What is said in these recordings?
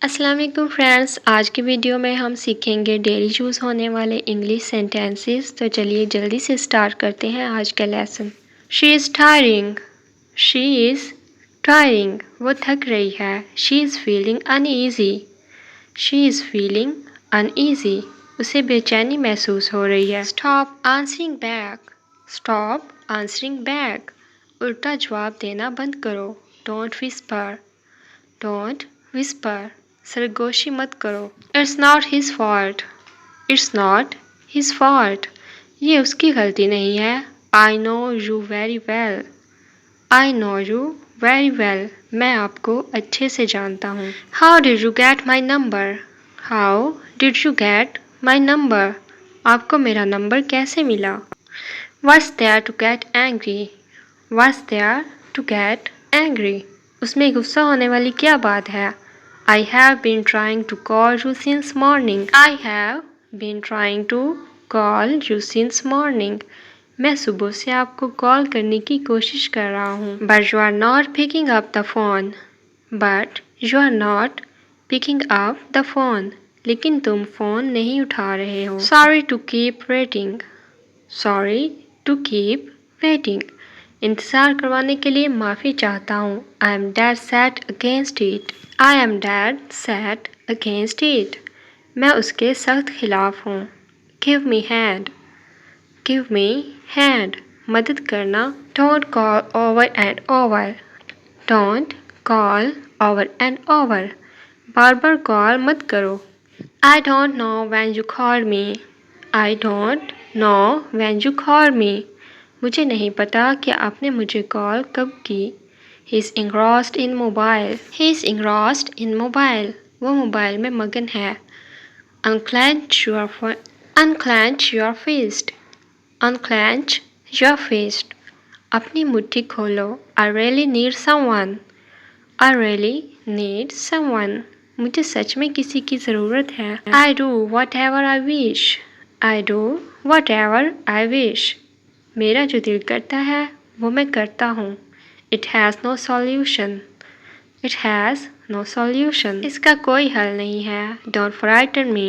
अस्सलाम वालेकुम फ्रेंड्स, आज की वीडियो में हम सीखेंगे डेली यूज़ होने वाले इंग्लिश सेंटेंसेस। तो चलिए जल्दी से स्टार्ट करते हैं आज का lesson. She is tiring, she is tiring, वो थक रही है। She is feeling uneasy, she is feeling uneasy, उसे बेचैनी महसूस हो रही है। Stop answering back, stop answering back, उल्टा जवाब देना बंद करो। डोंट विस्पर, डोंट विस्पर, सरगोशी मत करो। It's not his fault, it's not his fault, ये उसकी गलती नहीं है। I know you very well, I know you very well, मैं आपको अच्छे से जानता हूँ। How did you get my number, how did you get my number, आपको मेरा नंबर कैसे मिला। What's there to get angry, what's there to get angry, उसमें गुस्सा होने वाली क्या बात है। I have been trying to call you since morning, I have been trying to call you since morning, मैं सुबह से आपको कॉल करने की कोशिश कर रहा हूँ। But you are not picking up the phone, but you are not picking up the phone, लेकिन तुम फ़ोन नहीं उठा रहे हो। Sorry to keep waiting, sorry to keep waiting, इंतज़ार करवाने के लिए माफ़ी चाहता हूँ। I am dead set against it, I am dead set against it, मैं उसके सख्त खिलाफ हूँ। Give me hand, give me hand, मदद करना। Don't call over and over, don't call over and over, bar bar call मत करो। I don't know when you called me, I don't know when you called me, मुझे नहीं पता कि आपने मुझे कॉल कब की। He is engrossed in mobile, he is engrossed in mobile, वो मोबाइल में मगन है। Unclench your unclench your fist, unclench your fist, अपनी मुट्ठी खोलो। I really need someone, I really need someone, मुझे सच में किसी की ज़रूरत है। I do whatever I wish, I do whatever I wish, मेरा जो दिल करता है वो मैं करता हूँ। It has no solution, it has no solution, इसका कोई हल नहीं है। Don't frighten me,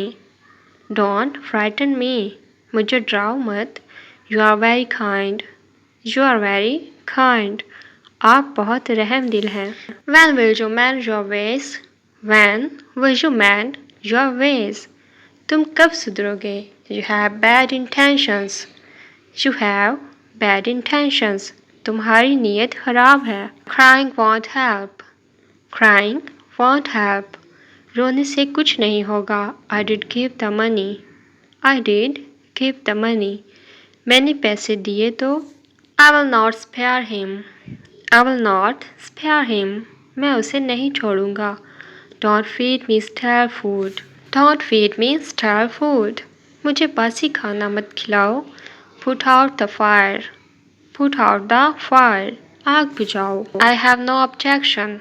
don't frighten me, मुझे डराओ मत। You are very kind, you are very kind, आप बहुत रहम दिल हैं। When will you mend your ways, when will you mend your ways, तुम कब सुधरोगे। You have bad intentions, you have bad intentions, तुम्हारी नीयत खराब है। Crying won't help, crying won't help, रोने से कुछ नहीं होगा। I did give the money, I did give the money, मैंने पैसे दिए तो। I will not spare him, I will not spare him, मैं उसे नहीं छोड़ूंगा। Don't feed me stale food, don't feed me stale food, मुझे बासी खाना मत खिलाओ। Put out the fire, put out the fire, आग बुझाओ। I have no objection,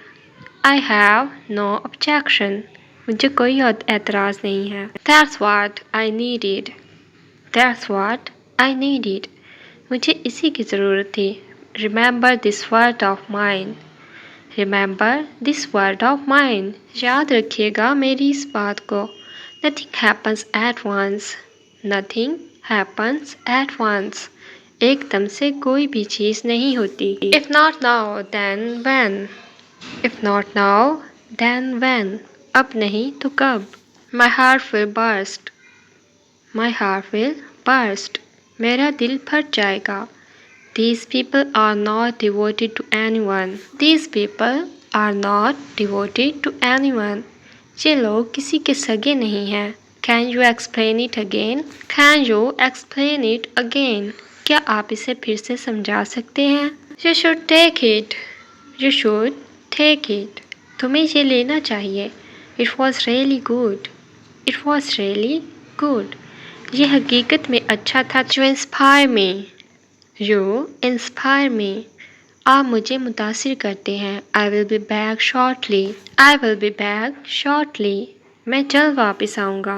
I have no objection, मुझे कोई एतराज़ नहीं है। That's what I needed, that's what I needed, मुझे इसी की ज़रूरत थी। Remember this word of mine, remember this word of mine, याद रखिएगा मेरी इस बात को। Nothing happens at once, nothing happens at once, एकदम से कोई भी चीज़ नहीं होती। If not now then when, if not now then when, अब नहीं तो कब। My heart will burst, my heart will burst, मेरा दिल फट जाएगा। These people are not devoted to anyone, these people are not devoted to anyone, ये लोग किसी के सगे नहीं हैं। Can you explain it again, can you explain it again, क्या आप इसे फिर से समझा सकते हैं। You should take it, you should take it, तुम्हें ये लेना चाहिए। It was really good, it was really good, ये हकीकत में अच्छा था। You inspire me, you inspire me, आप मुझे मुतासिर करते हैं। I will be back shortly, I will be back shortly, मैं जल्द वापस आऊँगा।